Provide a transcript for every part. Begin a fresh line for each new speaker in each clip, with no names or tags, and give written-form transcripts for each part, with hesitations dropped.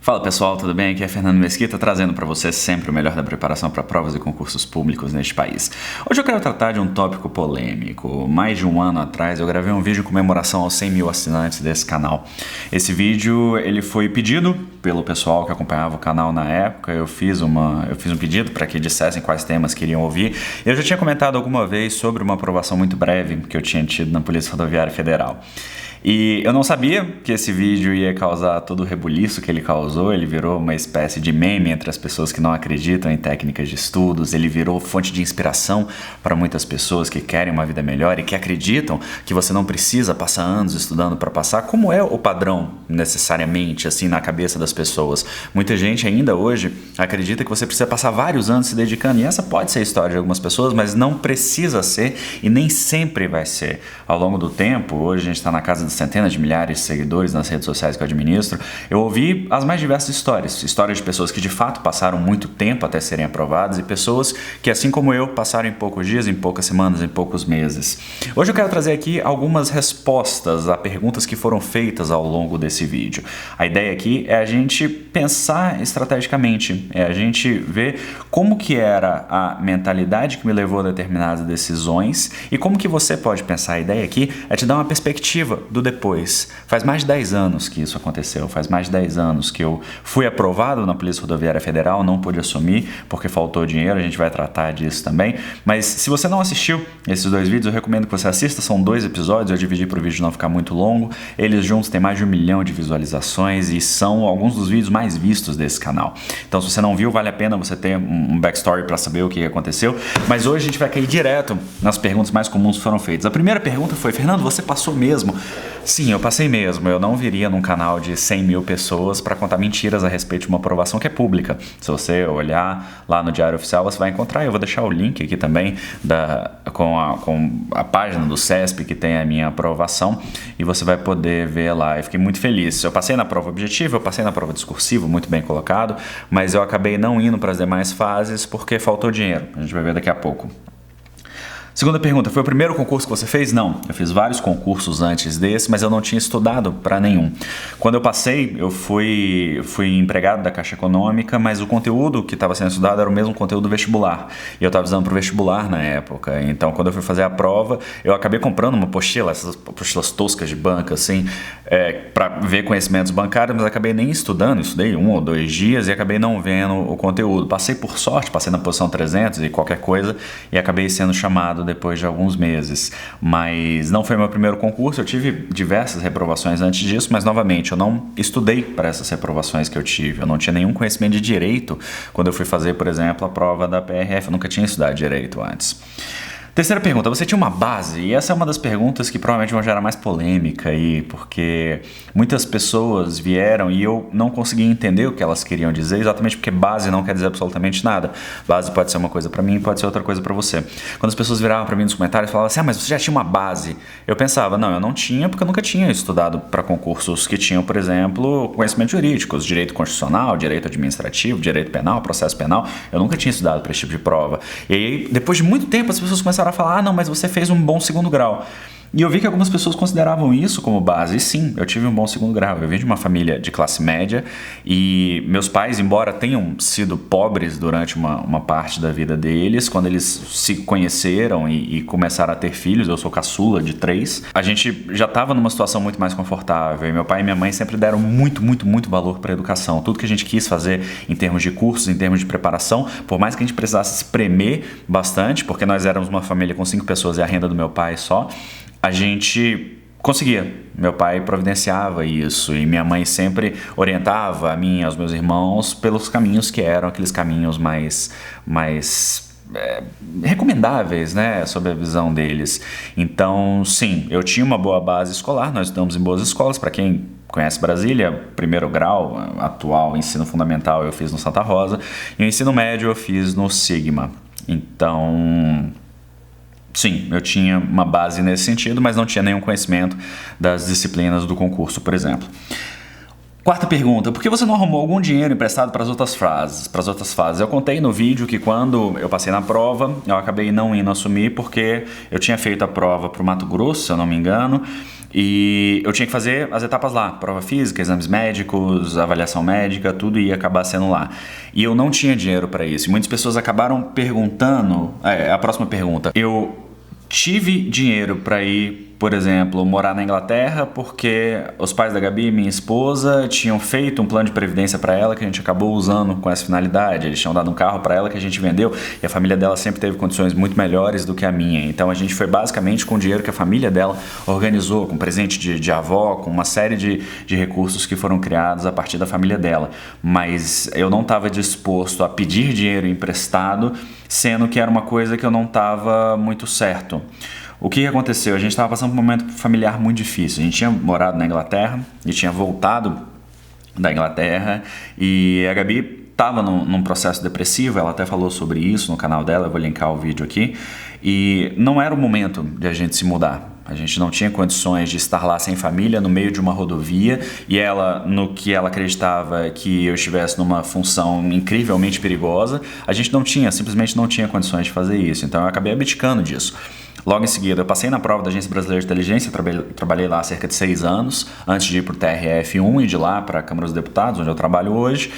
Fala pessoal, tudo bem? Aqui é Fernando Mesquita, trazendo para você sempre o melhor da preparação para provas e concursos públicos neste país. Hoje eu quero tratar de um tópico polêmico. Mais de um ano atrás eu gravei um vídeo em comemoração aos 100 mil assinantes desse canal. Esse vídeo ele foi pedido pelo pessoal que acompanhava o canal na época. Eu fiz um pedido para que dissessem quais temas queriam ouvir. Eu já tinha comentado alguma vez sobre uma aprovação muito breve que eu tinha tido na Polícia Rodoviária Federal. E eu não sabia que esse vídeo ia causar todo o rebuliço que ele causou. Ele virou uma espécie de meme entre as pessoas que não acreditam em técnicas de estudos. Ele virou fonte de inspiração para muitas pessoas que querem uma vida melhor e que acreditam que você não precisa passar anos estudando para passar, como é o padrão necessariamente assim na cabeça das pessoas. Muita gente ainda hoje acredita que você precisa passar vários anos se dedicando, e essa pode ser a história de algumas pessoas, mas não precisa ser e nem sempre vai ser. Ao longo do tempo, hoje a gente está na casa de centenas de milhares de seguidores nas redes sociais que eu administro. Eu ouvi as mais diversas histórias de pessoas que de fato passaram muito tempo até serem aprovadas e pessoas que, assim como eu, passaram em poucos dias, em poucas semanas, em poucos meses. Hoje eu quero trazer aqui algumas respostas a perguntas que foram feitas ao longo desse vídeo. A ideia aqui é a gente pensar estrategicamente, é a gente ver como que era a mentalidade que me levou a determinadas decisões e como que você pode pensar. A ideia aqui é te dar uma perspectiva do depois. Faz mais de 10 anos que isso aconteceu, faz mais de 10 anos que eu fui aprovado na Polícia Rodoviária Federal, não pude assumir porque faltou dinheiro, a gente vai tratar disso também, mas se você não assistiu esses dois vídeos, eu recomendo que você assista, são 2 episódios, eu dividi para o vídeo não ficar muito longo, eles juntos têm mais de 1 milhão de visualizações e são alguns dos vídeos mais vistos desse canal. Então se você não viu, vale a pena você ter um backstory para saber o que aconteceu, mas hoje a gente vai cair direto nas perguntas mais comuns que foram feitas. A primeira pergunta foi: Fernando, você passou mesmo? Sim, eu passei mesmo. Eu não viria num canal de 100 mil pessoas para contar mentiras a respeito de uma aprovação que é pública. Se você olhar lá no Diário Oficial, você vai encontrar. Eu vou deixar o link aqui também com a página do CESP que tem a minha aprovação e você vai poder ver lá. Eu fiquei muito feliz. Eu passei na prova objetiva, eu passei na prova discursiva, muito bem colocado, mas eu acabei não indo para as demais fases porque faltou dinheiro. A gente vai ver daqui a pouco. Segunda pergunta, foi o primeiro concurso que você fez? Não, eu fiz vários concursos antes desse, mas eu não tinha estudado para nenhum. Quando eu passei, eu fui empregado da Caixa Econômica, mas o conteúdo que estava sendo estudado era o mesmo conteúdo do vestibular. E eu estava estudando para o vestibular na época, então quando eu fui fazer a prova, eu acabei comprando uma apostila, essas apostilas toscas de banca, assim, para ver conhecimentos bancários, mas acabei nem estudando, estudei 1 ou 2 dias e acabei não vendo o conteúdo. Passei por sorte, passei na posição 300 e qualquer coisa, e acabei sendo chamado depois de alguns meses, mas não foi meu primeiro concurso. Eu tive diversas reprovações antes disso, mas novamente eu não estudei para essas reprovações que eu tive, eu não tinha nenhum conhecimento de direito quando eu fui fazer, por exemplo, a prova da PRF, eu nunca tinha estudado direito antes. Terceira pergunta, você tinha uma base? E essa é uma das perguntas que provavelmente vão gerar mais polêmica aí, porque muitas pessoas vieram e eu não consegui entender o que elas queriam dizer, exatamente porque base não quer dizer absolutamente nada. Base pode ser uma coisa para mim, pode ser outra coisa para você. Quando as pessoas viravam para mim nos comentários e falavam assim: mas você já tinha uma base? Eu pensava, não, eu não tinha, porque eu nunca tinha estudado para concursos que tinham, por exemplo, conhecimentos jurídicos, direito constitucional, direito administrativo, direito penal, processo penal. Eu nunca tinha estudado para esse tipo de prova. E aí, depois de muito tempo, as pessoas começaram a falar: não, mas você fez um bom segundo grau. E eu vi que algumas pessoas consideravam isso como base. E sim, eu tive um bom segundo grau. Eu vim de uma família de classe média e meus pais, embora tenham sido pobres durante uma parte da vida deles, quando eles se conheceram e começaram a ter filhos, eu sou caçula de 3, a gente já estava numa situação muito mais confortável. E meu pai e minha mãe sempre deram muito, muito, muito valor para a educação. Tudo que a gente quis fazer em termos de cursos, em termos de preparação, por mais que a gente precisasse espremer bastante, porque nós éramos uma família com 5 pessoas e a renda do meu pai só, a gente conseguia. Meu pai providenciava isso e minha mãe sempre orientava a mim e aos meus irmãos pelos caminhos que eram aqueles caminhos mais recomendáveis, né, sob a visão deles. Então, sim, eu tinha uma boa base escolar, nós estudamos em boas escolas. Para quem conhece Brasília, primeiro grau, atual ensino fundamental eu fiz no Santa Rosa e o ensino médio eu fiz no Sigma. Então, sim, eu tinha uma base nesse sentido, mas não tinha nenhum conhecimento das disciplinas do concurso, por exemplo. Quarta pergunta, por que você não arrumou algum dinheiro emprestado para as outras fases? Eu contei no vídeo que quando eu passei na prova, eu acabei não indo assumir porque eu tinha feito a prova para o Mato Grosso, se eu não me engano, E eu tinha que fazer as etapas lá, prova física, exames médicos, avaliação médica, tudo ia acabar sendo lá. E eu não tinha dinheiro para isso. E muitas pessoas acabaram perguntando, a próxima pergunta, eu tive dinheiro para ir, por exemplo, morar na Inglaterra porque os pais da Gabi, minha esposa, tinham feito um plano de previdência para ela que a gente acabou usando com essa finalidade. Eles tinham dado um carro para ela que a gente vendeu e a família dela sempre teve condições muito melhores do que a minha. Então a gente foi basicamente com o dinheiro que a família dela organizou, com presente de avó, com uma série de recursos que foram criados a partir da família dela. Mas eu não estava disposto a pedir dinheiro emprestado, sendo que era uma coisa que eu não estava muito certo. O que aconteceu? A gente estava passando por um momento familiar muito difícil. A gente tinha morado na Inglaterra e tinha voltado da Inglaterra e a Gabi estava num processo depressivo, ela até falou sobre isso no canal dela, eu vou linkar o vídeo aqui, e não era o momento de a gente se mudar. A gente não tinha condições de estar lá sem família, no meio de uma rodovia, e ela, no que ela acreditava que eu estivesse numa função incrivelmente perigosa, a gente simplesmente não tinha condições de fazer isso, então eu acabei abdicando disso. Logo em seguida, eu passei na prova da Agência Brasileira de Inteligência, trabalhei lá há cerca de 6 anos, antes de ir para o TRF1 e de lá para a Câmara dos Deputados, onde eu trabalho hoje,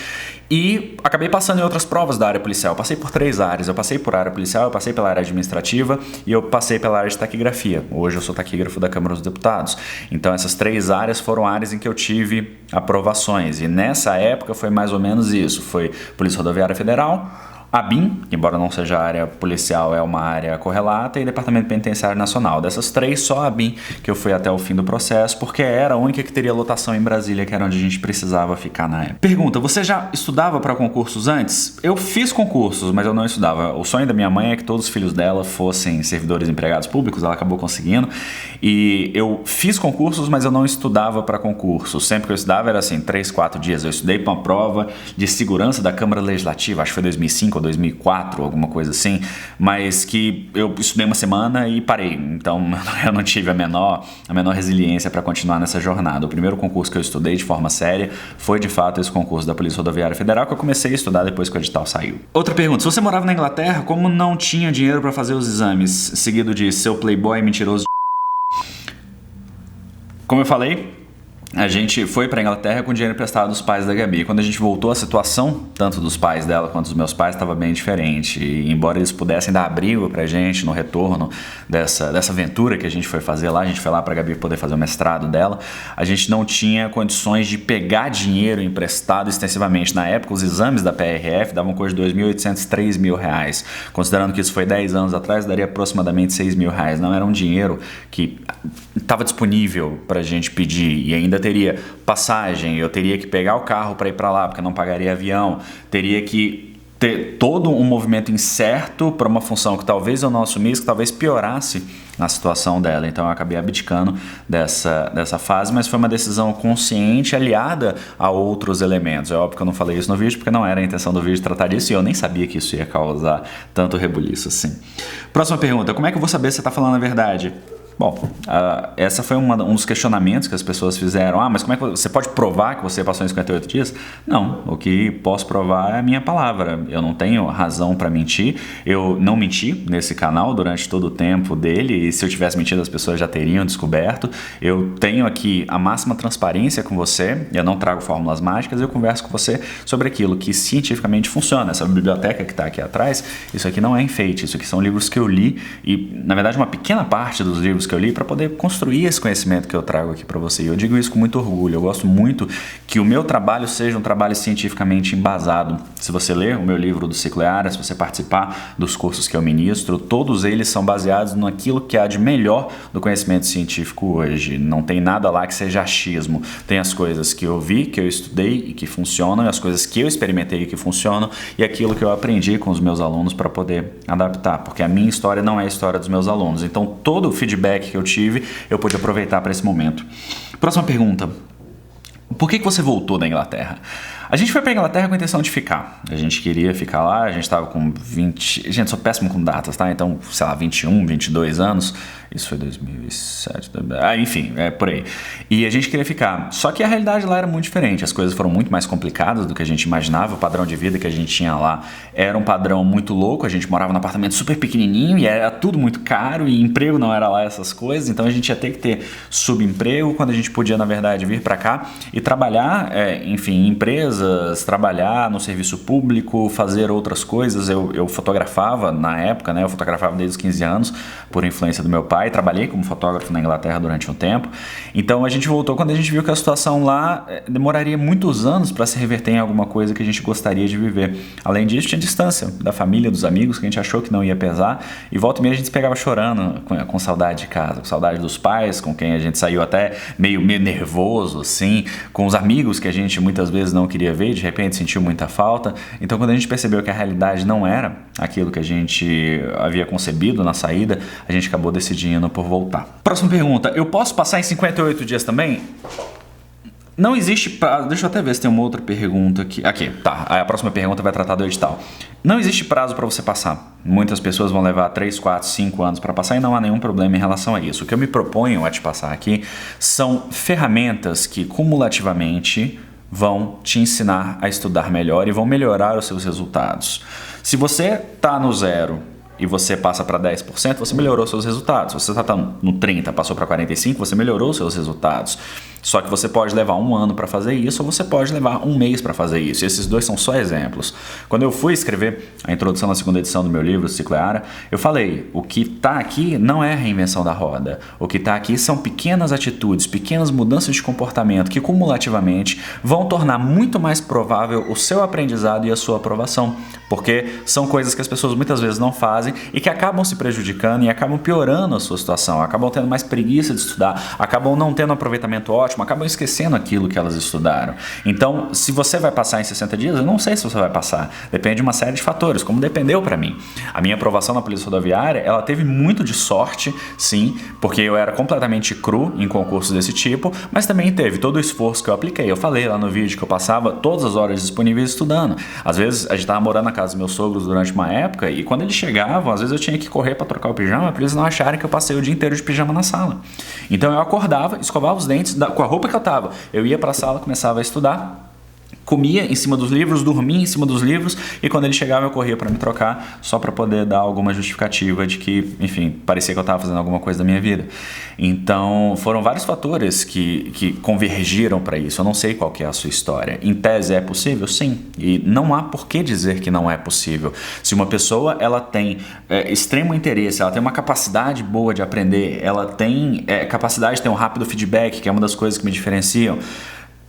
e acabei passando em outras provas da área policial. Eu passei por 3 áreas, eu passei por área policial, eu passei pela área administrativa e eu passei pela área de taquigrafia. Hoje eu sou taquígrafo da Câmara dos Deputados. Então essas 3 áreas foram áreas em que eu tive aprovações, e nessa época foi mais ou menos isso, foi Polícia Rodoviária Federal, a BIM, que embora não seja área policial, é uma área correlata, e Departamento Penitenciário Nacional. Dessas 3, só a BIM que eu fui até o fim do processo, porque era a única que teria lotação em Brasília, que era onde a gente precisava ficar na época. Pergunta, você já estudava para concursos antes? Eu fiz concursos, mas eu não estudava. O sonho da minha mãe é que todos os filhos dela fossem servidores empregados públicos, ela acabou conseguindo, e eu fiz concursos, mas eu não estudava para concursos. Sempre que eu estudava era assim, 3, 4 dias. Eu estudei para uma prova de segurança da Câmara Legislativa, acho que foi 2005 ou 2004, alguma coisa assim, mas que eu estudei uma semana e parei, então eu não tive a menor resiliência para continuar nessa jornada. O primeiro concurso que eu estudei de forma séria foi de fato esse concurso da Polícia Rodoviária Federal, que eu comecei a estudar depois que o edital saiu. Outra pergunta, se você morava na Inglaterra, como não tinha dinheiro para fazer os exames? Seguido de seu playboy mentiroso. Como eu falei, a gente foi para a Inglaterra com dinheiro emprestado dos pais da Gabi. Quando a gente voltou, a situação, tanto dos pais dela quanto dos meus pais, estava bem diferente. E, embora eles pudessem dar abrigo para a gente no retorno dessa aventura que a gente foi fazer lá, a gente foi lá para a Gabi poder fazer o mestrado dela, a gente não tinha condições de pegar dinheiro emprestado extensivamente. Na época, os exames da PRF davam coisa de R$2.800, R$3.000. Considerando que isso foi 10 anos atrás, daria aproximadamente R$6.000. Não era um dinheiro que estava disponível para a gente pedir, e ainda teria passagem, eu teria que pegar o carro para ir para lá, porque eu não pagaria avião, teria que ter todo um movimento incerto para uma função que talvez eu não assumisse, que talvez piorasse na situação dela. Então eu acabei abdicando dessa fase, mas foi uma decisão consciente aliada a outros elementos. É óbvio que eu não falei isso no vídeo, porque não era a intenção do vídeo tratar disso, e eu nem sabia que isso ia causar tanto rebuliço assim. Próxima pergunta, como é que eu vou saber se você está falando a verdade? Bom, essa foi um dos questionamentos que as pessoas fizeram. Mas como é que você pode provar que você passou em 58 dias? Não, o que posso provar é a minha palavra. Eu não tenho razão para mentir. Eu não menti nesse canal durante todo o tempo dele, e se eu tivesse mentido as pessoas já teriam descoberto. Eu tenho aqui a máxima transparência com você, eu não trago fórmulas mágicas, eu converso com você sobre aquilo que cientificamente funciona. Essa biblioteca que está aqui atrás, isso aqui não é enfeite, isso aqui são livros que eu li, e na verdade uma pequena parte dos livros que eu li para poder construir esse conhecimento que eu trago aqui para você. E eu digo isso com muito orgulho. Eu gosto muito que o meu trabalho seja um trabalho cientificamente embasado. Se você ler o meu livro do Ciclo EARA, se você participar dos cursos que eu ministro, todos eles são baseados naquilo que há de melhor do conhecimento científico hoje. Não tem nada lá que seja achismo. Tem as coisas que eu vi, que eu estudei e que funcionam, e as coisas que eu experimentei e que funcionam, e aquilo que eu aprendi com os meus alunos para poder adaptar, porque a minha história não é a história dos meus alunos. Então todo o feedback que eu tive, eu pude aproveitar para esse momento. Próxima pergunta. Por que você voltou da Inglaterra? A gente foi para a Inglaterra com a intenção de ficar. A gente queria ficar lá, a gente estava com 20... Gente, sou péssimo com datas, tá? Então, sei lá, 21, 22 anos. Isso foi 2007, enfim, por aí. E a gente queria ficar. Só que a realidade lá era muito diferente, as coisas foram muito mais complicadas do que a gente imaginava, o padrão de vida que a gente tinha lá era um padrão muito louco, a gente morava num apartamento super pequenininho e era tudo muito caro e emprego não era lá essas coisas, então a gente ia ter que ter subemprego quando a gente podia, na verdade, vir para cá e trabalhar, enfim, em empresas, trabalhar no serviço público, fazer outras coisas. Eu fotografava na época, né? Eu fotografava desde os 15 anos por influência do meu pai, trabalhei como fotógrafo na Inglaterra durante um tempo. Então a gente voltou quando a gente viu que a situação lá demoraria muitos anos para se reverter em alguma coisa que a gente gostaria de viver. Além disso, tinha distância da família, dos amigos, que a gente achou que não ia pesar, e volta e meia a gente se pegava chorando com saudade de casa, com saudade dos pais, com quem a gente saiu até meio nervoso, assim, com os amigos que a gente muitas vezes não queria ver, de repente sentiu muita falta. Então quando a gente percebeu que a realidade não era aquilo que a gente havia concebido na saída, a gente acabou decidindo por voltar. Próxima pergunta, eu posso passar em 58 dias também? Não existe prazo. Deixa eu até ver se tem uma outra pergunta aqui. Aqui, tá. A próxima pergunta vai tratar do edital. Não existe prazo para você passar. Muitas pessoas vão levar 3, 4, 5 anos para passar e não há nenhum problema em relação a isso. O que eu me proponho a te passar aqui são ferramentas que cumulativamente vão te ensinar a estudar melhor e vão melhorar os seus resultados. Se você está no 0 e você passa para 10%, você melhorou seus resultados. Se você está no 30%, passou para 45%, você melhorou seus resultados. Só que você pode levar 1 ano para fazer isso ou você pode levar 1 mês para fazer isso. E esses dois são só exemplos. Quando eu fui escrever a introdução na segunda edição do meu livro, Ciclo Ara, eu falei, o que está aqui não é a reinvenção da roda. O que está aqui são pequenas atitudes, pequenas mudanças de comportamento que cumulativamente vão tornar muito mais provável o seu aprendizado e a sua aprovação. Porque são coisas que as pessoas muitas vezes não fazem e que acabam se prejudicando e acabam piorando a sua situação, acabam tendo mais preguiça de estudar, acabam não tendo um aproveitamento ótimo, acabam esquecendo aquilo que elas estudaram. Então, se você vai passar em 60 dias, eu não sei se você vai passar. Depende de uma série de fatores, como dependeu para mim. A minha aprovação na Polícia Rodoviária, ela teve muito de sorte, sim, porque eu era completamente cru em concursos desse tipo, mas também teve todo o esforço que eu apliquei. Eu falei lá no vídeo que eu passava todas as horas disponíveis estudando. Às vezes, a gente estava morando na casa dos meus sogros durante uma época e quando eles chegavam, às vezes eu tinha que correr para trocar o pijama para eles não acharem que eu passei o dia inteiro de pijama na sala. Então eu acordava, escovava os dentes com a roupa que eu tava. Eu ia para a sala, começava a estudar, comia em cima dos livros, dormia em cima dos livros e quando ele chegava eu corria para me trocar só para poder dar alguma justificativa de que, enfim, parecia que eu estava fazendo alguma coisa da minha vida. Então foram vários fatores que convergiram para isso. Eu não sei qual que é a sua história. Em tese é possível? Sim. E não há por que dizer que não é possível. Se uma pessoa ela tem extremo interesse, ela tem uma capacidade boa de aprender, ela tem capacidade de ter um rápido feedback, que é uma das coisas que me diferenciam,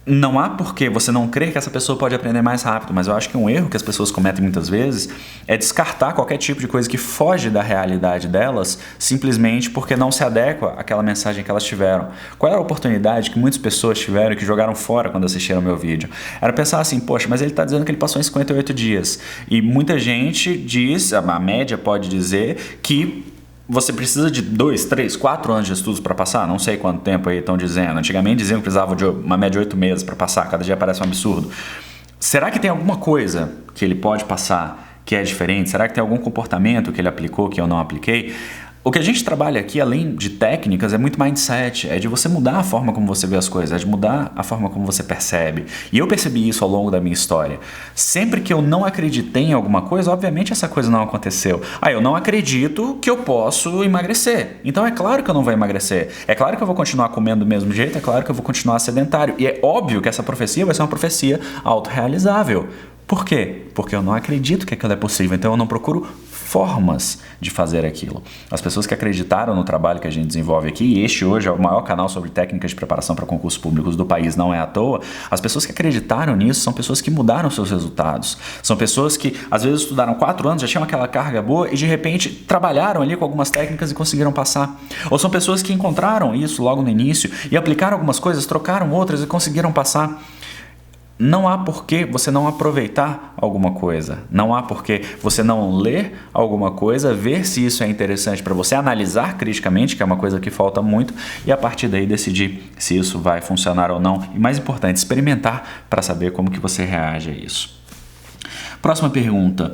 não há por que você não crer que essa pessoa pode aprender mais rápido, mas eu acho que um erro que as pessoas cometem muitas vezes é descartar qualquer tipo de coisa que foge da realidade delas simplesmente porque não se adequa àquela mensagem que elas tiveram. Qual era a oportunidade que muitas pessoas tiveram e que jogaram fora quando assistiram ao meu vídeo? Era pensar assim, poxa, mas ele está dizendo que ele passou em 58 dias. E muita gente diz, a média pode dizer que você precisa de 2, 3, 4 anos de estudos para passar? Não sei quanto tempo aí estão dizendo. Antigamente diziam que precisava de uma média de 8 meses para passar. Cada dia parece um absurdo. Será que tem alguma coisa que ele pode passar que é diferente? Será que tem algum comportamento que ele aplicou que eu não apliquei? O que a gente trabalha aqui, além de técnicas, é muito mindset, é de você mudar a forma como você vê as coisas, é de mudar a forma como você percebe. E eu percebi isso ao longo da minha história. Sempre que eu não acreditei em alguma coisa, obviamente essa coisa não aconteceu. Eu não acredito que eu posso emagrecer. Então é claro que eu não vou emagrecer. É claro que eu vou continuar comendo do mesmo jeito, é claro que eu vou continuar sedentário. E é óbvio que essa profecia vai ser uma profecia autorrealizável. Por quê? Porque eu não acredito que aquilo é possível, então eu não procuro formas de fazer aquilo. As pessoas que acreditaram no trabalho que a gente desenvolve aqui, e este hoje é o maior canal sobre técnicas de preparação para concursos públicos do país, não é à toa, as pessoas que acreditaram nisso são pessoas que mudaram seus resultados. São pessoas que às vezes estudaram 4 anos, já tinham aquela carga boa e de repente trabalharam ali com algumas técnicas e conseguiram passar. Ou são pessoas que encontraram isso logo no início e aplicaram algumas coisas, trocaram outras e conseguiram passar. Não há por que você não aproveitar alguma coisa, não há por que você não ler alguma coisa, ver se isso é interessante para você, analisar criticamente, que é uma coisa que falta muito, e a partir daí decidir se isso vai funcionar ou não. E mais importante, experimentar para saber como que você reage a isso. Próxima pergunta.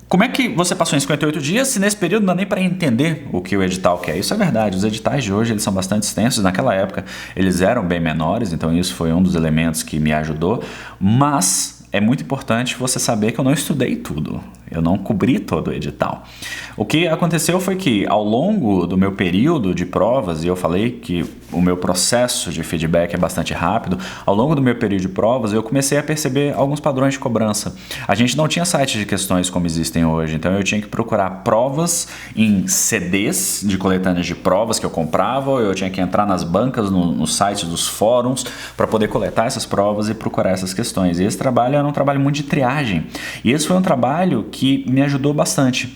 Como é que você passou em 58 dias se nesse período não dá nem para entender o que o edital quer? Isso é verdade, os editais de hoje eles são bastante extensos, naquela época eles eram bem menores, então isso foi um dos elementos que me ajudou, mas é muito importante você saber que eu não estudei tudo, eu não cobri todo o edital. O que aconteceu foi que ao longo do meu período de provas, e eu falei que o meu processo de feedback é bastante rápido, ao longo do meu período de provas eu comecei a perceber alguns padrões de cobrança. A gente não tinha sites de questões como existem hoje, então eu tinha que procurar provas em CDs de coletâneas de provas que eu comprava, eu tinha que entrar nas bancas, nos sites dos fóruns para poder coletar essas provas e procurar essas questões. E esse trabalho era um trabalho muito de triagem, e esse foi um trabalho que me ajudou bastante.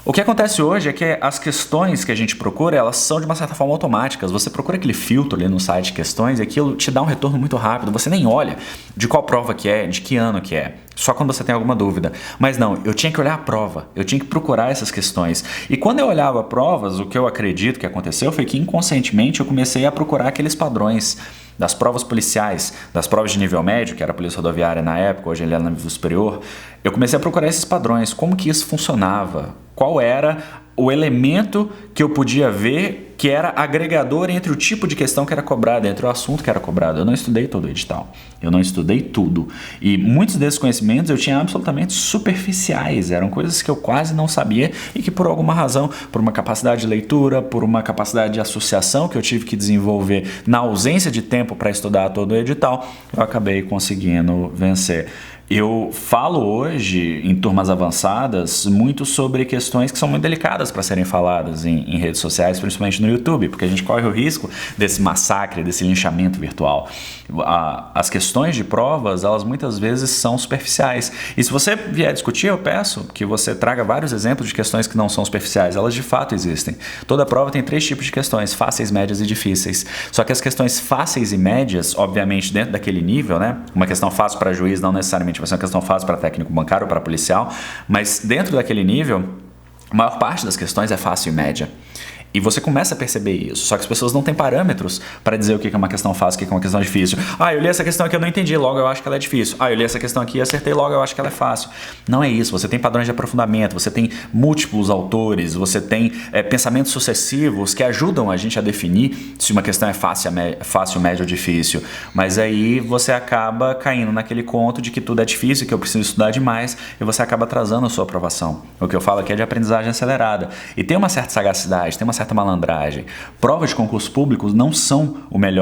O que acontece hoje é que as questões que a gente procura, elas são de uma certa forma automáticas. Você procura aquele filtro ali no site de questões e aquilo te dá um retorno muito rápido. Você nem olha de qual prova que é, de que ano que é, só quando você tem alguma dúvida. Mas não, eu tinha que olhar a prova, eu tinha que procurar essas questões. E quando eu olhava provas, o que eu acredito que aconteceu foi que inconscientemente eu comecei a procurar aqueles padrões das provas policiais, das provas de nível médio, que era a Polícia Rodoviária na época, hoje ele é no nível superior. Eu comecei a procurar esses padrões, como que isso funcionava, qual era o elemento que eu podia ver que era agregador entre o tipo de questão que era cobrada, entre o assunto que era cobrado. Eu não estudei todo o edital, eu não estudei tudo. E muitos desses conhecimentos eu tinha absolutamente superficiais, eram coisas que eu quase não sabia e que por alguma razão, por uma capacidade de leitura, por uma capacidade de associação que eu tive que desenvolver na ausência de tempo para estudar todo o edital, eu acabei conseguindo vencer. Eu falo hoje, em turmas avançadas, muito sobre questões que são muito delicadas para serem faladas em redes sociais, principalmente no YouTube, porque a gente corre o risco desse massacre, desse linchamento virtual. As questões de provas, elas muitas vezes são superficiais. E se você vier discutir, eu peço que você traga vários exemplos de questões que não são superficiais. Elas de fato existem. Toda prova tem 3 tipos de questões, fáceis, médias e difíceis. Só que as questões fáceis e médias, obviamente dentro daquele nível, né? Uma questão fácil para juiz não necessariamente vai ser uma questão fácil para técnico bancário ou para policial, mas dentro daquele nível, a maior parte das questões é fácil e média. E você começa a perceber isso, só que as pessoas não têm parâmetros para dizer o que é uma questão fácil e o que é uma questão difícil. Eu li essa questão aqui, eu não entendi, logo eu acho que ela é difícil. Eu li essa questão aqui e acertei, logo eu acho que ela é fácil. Não é isso, você tem padrões de aprofundamento, você tem múltiplos autores, você tem pensamentos sucessivos que ajudam a gente a definir se uma questão é fácil, média ou difícil. Mas aí você acaba caindo naquele conto de que tudo é difícil, que eu preciso estudar demais, e você acaba atrasando a sua aprovação. O que eu falo aqui é de aprendizagem acelerada. E tem uma certa sagacidade, tem uma certa malandragem. Provas de concurso público não são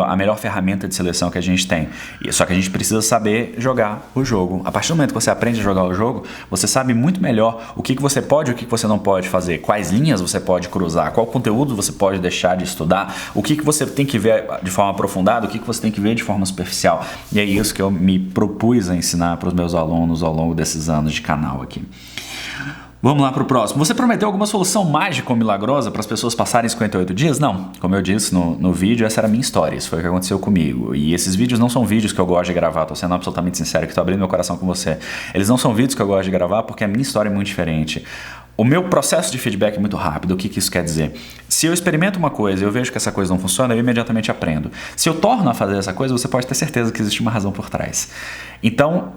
a melhor ferramenta de seleção que a gente tem. Só que a gente precisa saber jogar o jogo. A partir do momento que você aprende a jogar o jogo, você sabe muito melhor o que você pode e o que você não pode fazer, quais linhas você pode cruzar, qual conteúdo você pode deixar de estudar, o que você tem que ver de forma aprofundada, o que você tem que ver de forma superficial. E é isso que eu me propus a ensinar para os meus alunos ao longo desses anos de canal aqui. Vamos lá para o próximo. Você prometeu alguma solução mágica ou milagrosa para as pessoas passarem 58 dias? Não. Como eu disse no vídeo, essa era a minha história. Isso foi o que aconteceu comigo. E esses vídeos não são vídeos que eu gosto de gravar. Estou sendo absolutamente sincero, que estou abrindo meu coração com você. Eles não são vídeos que eu gosto de gravar porque a minha história é muito diferente. O meu processo de feedback é muito rápido. O que isso quer dizer? Se eu experimento uma coisa e eu vejo que essa coisa não funciona, eu imediatamente aprendo. Se eu torno a fazer essa coisa, você pode ter certeza que existe uma razão por trás. Então,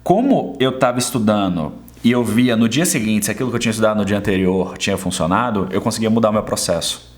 como eu estava estudando e eu via no dia seguinte se aquilo que eu tinha estudado no dia anterior tinha funcionado, eu conseguia mudar o meu processo.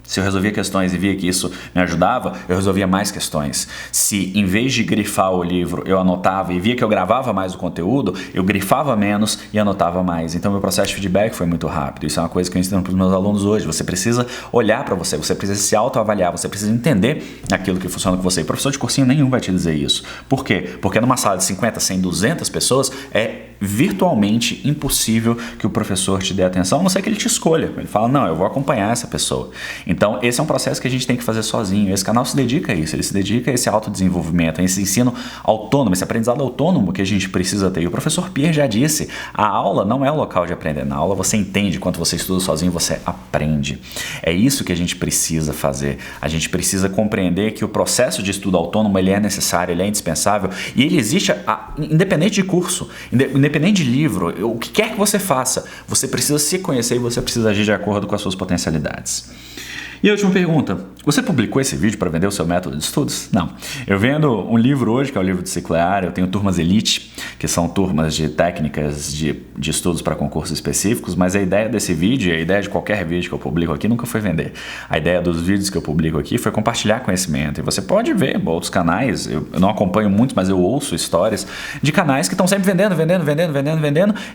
Se eu resolvia questões e via que isso me ajudava, eu resolvia mais questões. Se em vez de grifar o livro, eu anotava e via que eu gravava mais o conteúdo, eu grifava menos e anotava mais. Então meu processo de feedback foi muito rápido. Isso é uma coisa que eu ensino para os meus alunos hoje. Você precisa olhar para você precisa se autoavaliar, você precisa entender aquilo que funciona com você. E professor de cursinho nenhum vai te dizer isso. Por quê? Porque numa sala de 50, 100, 200 pessoas é virtualmente impossível que o professor te dê atenção, a não ser que ele te escolha. Ele fala, não, eu vou acompanhar essa pessoa. Então, esse é um processo que a gente tem que fazer sozinho. Esse canal se dedica a isso, ele se dedica a esse autodesenvolvimento, a esse ensino autônomo, esse aprendizado autônomo que a gente precisa ter. E o professor Pierre já disse, a aula não é o local de aprender. Na aula você entende, quando você estuda sozinho, você aprende. É isso que a gente precisa fazer. A gente precisa compreender que o processo de estudo autônomo, ele é necessário, ele é indispensável, e ele existe independente de curso, independente de livro, o que quer que você faça, você precisa se conhecer e você precisa agir de acordo com as suas potencialidades. E a última pergunta, Você publicou esse vídeo para vender o seu método de estudos? Não. Eu vendo um livro hoje, que é o livro de ciclo EAR, eu tenho turmas Elite, que são turmas de técnicas de estudos para concursos específicos, mas a ideia desse vídeo, a ideia de qualquer vídeo que eu publico aqui nunca foi vender. A ideia dos vídeos que eu publico aqui foi compartilhar conhecimento. E você pode ver outros canais, eu não acompanho muito, mas eu ouço histórias de canais que estão sempre vendendo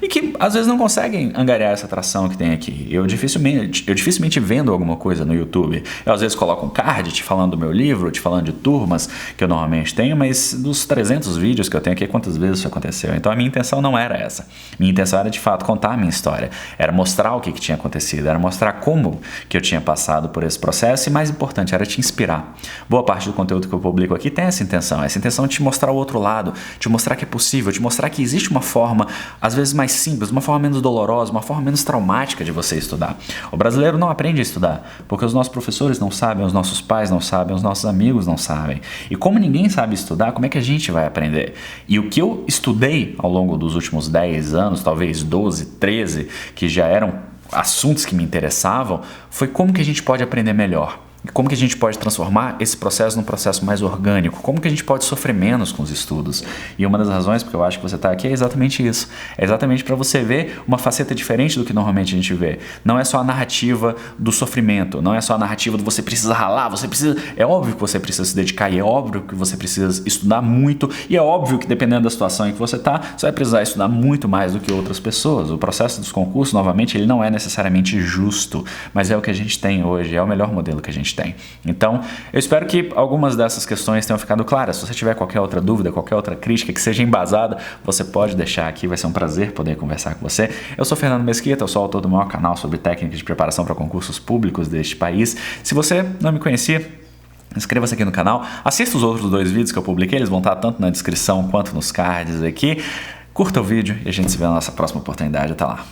e que às vezes não conseguem angariar essa atração que tem aqui. Eu dificilmente vendo alguma coisa no YouTube. Eu às vezes coloco um card te falando do meu livro, te falando de turmas que eu normalmente tenho, mas dos 300 vídeos que eu tenho aqui, quantas vezes isso aconteceu? Então a minha intenção não era essa. Minha intenção era de fato contar a minha história, era mostrar o que tinha acontecido, era mostrar como que eu tinha passado por esse processo e, mais importante, era te inspirar. Boa parte do conteúdo que eu publico aqui tem essa intenção de te mostrar o outro lado, te mostrar que é possível, te mostrar que existe uma forma, às vezes mais simples, uma forma menos dolorosa, uma forma menos traumática de você estudar. O brasileiro não aprende a estudar, porque os nossos professores não sabem, os nossos pais não sabem, os nossos amigos não sabem. E como ninguém sabe estudar, como é que a gente vai aprender? E o que eu estudei ao longo dos últimos 10 anos, talvez 12, 13, que já eram assuntos que me interessavam, foi como que a gente pode aprender melhor. E como que a gente pode transformar esse processo num processo mais orgânico? Como que a gente pode sofrer menos com os estudos? E uma das razões porque eu acho que você está aqui é exatamente isso. É exatamente para você ver uma faceta diferente do que normalmente a gente vê. Não é só a narrativa do sofrimento, não é só a narrativa do você precisa ralar, você precisa... É óbvio que você precisa se dedicar e é óbvio que você precisa estudar muito e é óbvio que dependendo da situação em que você está, você vai precisar estudar muito mais do que outras pessoas. O processo dos concursos, novamente, ele não é necessariamente justo, mas é o que a gente tem hoje, é o melhor modelo que a gente tem. Então, eu espero que algumas dessas questões tenham ficado claras. Se você tiver qualquer outra dúvida, qualquer outra crítica que seja embasada, você pode deixar aqui, vai ser um prazer poder conversar com você. Eu sou Fernando Mesquita, eu sou autor do maior canal sobre técnicas de preparação para concursos públicos deste país. Se você não me conhecia, inscreva-se aqui no canal, assista os outros 2 vídeos que eu publiquei, eles vão estar tanto na descrição quanto nos cards aqui. Curta o vídeo e a gente se vê na nossa próxima oportunidade. Até lá!